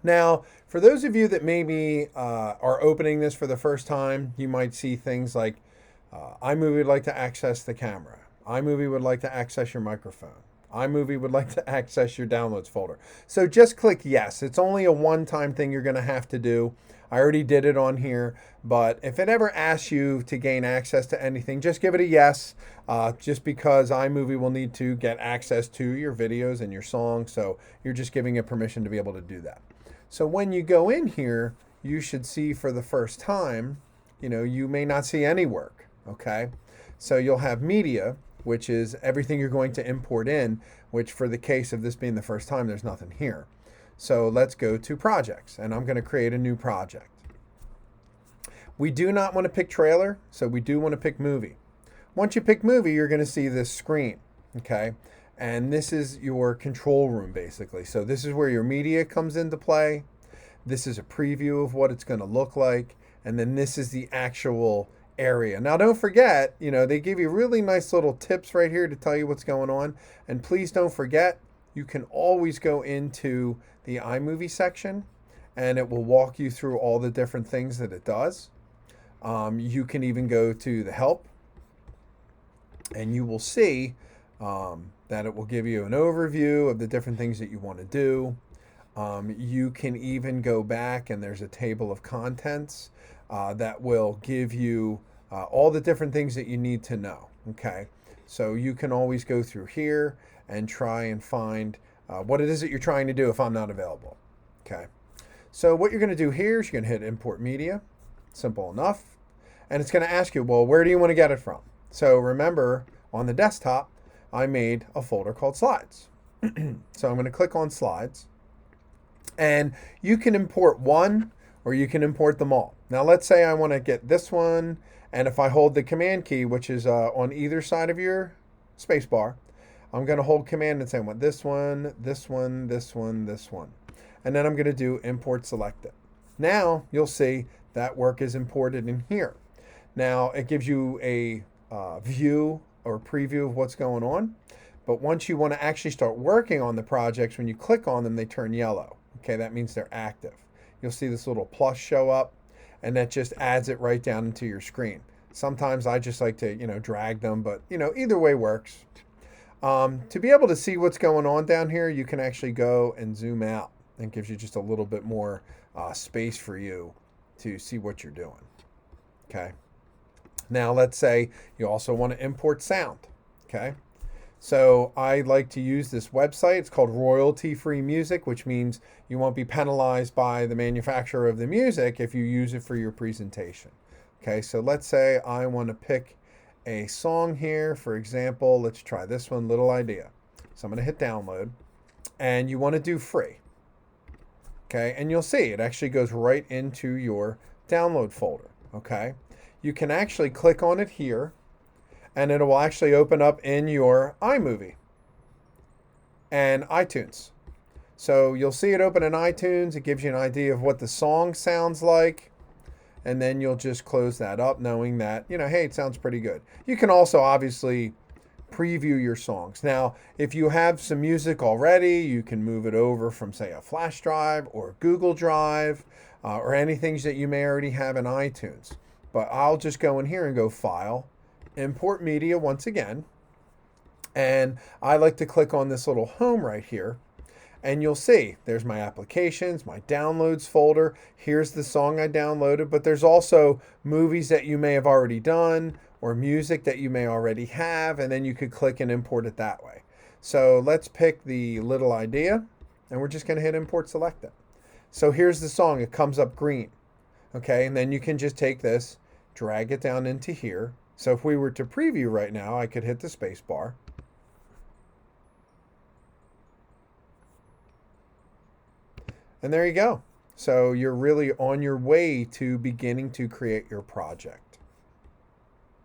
Now, for those of you that maybe are opening this for the first time, you might see things like iMovie would like to access the camera. iMovie would like to access your microphone. iMovie would like to access your downloads folder. So just click yes. It's only a one-time thing you're going to have to do. I already did it on here, but if it ever asks you to gain access to anything, just give it a yes, just because iMovie will need to get access to your videos and your songs. So you're just giving it permission to be able to do that. So when you go in here, you should see for the first time, you may not see any work, okay? So you'll have media, which is everything you're going to import in, which for the case of this being the first time, there's nothing here. So let's go to projects, and I'm going to create a new project. We do not want to pick trailer, so we do want to pick movie. Once you pick movie, you're going to see this screen, okay? And this is your control room, basically. So this is where your media comes into play. This is a preview of what it's going to look like. And then this is the actual area. Now, don't forget, they give you really nice little tips right here to tell you what's going on. And please don't forget, you can always go into the iMovie section and it will walk you through all the different things that it does. You can even go to the help and you will see that it will give you an overview of the different things that you want to do. You can even go back and there's a table of contents that will give you all the different things that you need to know. Okay, so you can always go through here and try and find what it is that you're trying to do if I'm not available. Okay, so what you're going to do here is you're going to hit import media. Simple enough. And it's going to ask you, well, where do you want to get it from? So remember, on the desktop, I made a folder called slides. So I'm going to click on slides. And you can import one or you can import them all. Now let's say I want to get this one, and if I hold the command key, which is on either side of your space bar, I'm going to hold command and say I want this one, this one, this one, this one. And then I'm going to do import selected. Now you'll see that work is imported in here. Now it gives you a view or preview of what's going on. But once you want to actually start working on the projects, when you click on them, they turn yellow. Okay, that means they're active. You'll see this little plus show up, and that just adds it right down into your screen. Sometimes I just like to, drag them, but, either way works. To be able to see what's going on down here, you can actually go and zoom out. It gives you just a little bit more space for you to see what you're doing. Okay. Now, let's say you also want to import sound. Okay. So I like to use this website. It's called royalty-free music, which means you won't be penalized by the manufacturer of the music if you use it for your presentation. Okay, so let's say I want to pick a song here. For example, let's try this one, Little Idea. So I'm going to hit download, and you want to do free. Okay, and you'll see it actually goes right into your download folder. Okay, you can actually click on it here, and it will actually open up in your iMovie and iTunes. So you'll see it open in iTunes. It gives you an idea of what the song sounds like. And then you'll just close that up knowing that, hey, it sounds pretty good. You can also obviously preview your songs. Now, if you have some music already, you can move it over from, say, a flash drive or Google Drive or anything that you may already have in iTunes. But I'll just go in here and go File, Import Media once again. And I like to click on this little home right here. And you'll see there's my applications, my downloads folder. Here's the song I downloaded, but there's also movies that you may have already done or music that you may already have, and then you could click and import it that way. So let's pick the Little Idea, and we're just going to hit import selected. So here's the song. It comes up green. Okay, and then you can just take this, drag it down into here. So if we were to preview right now, I could hit the space bar. And there you go. So you're really on your way to beginning to create your project.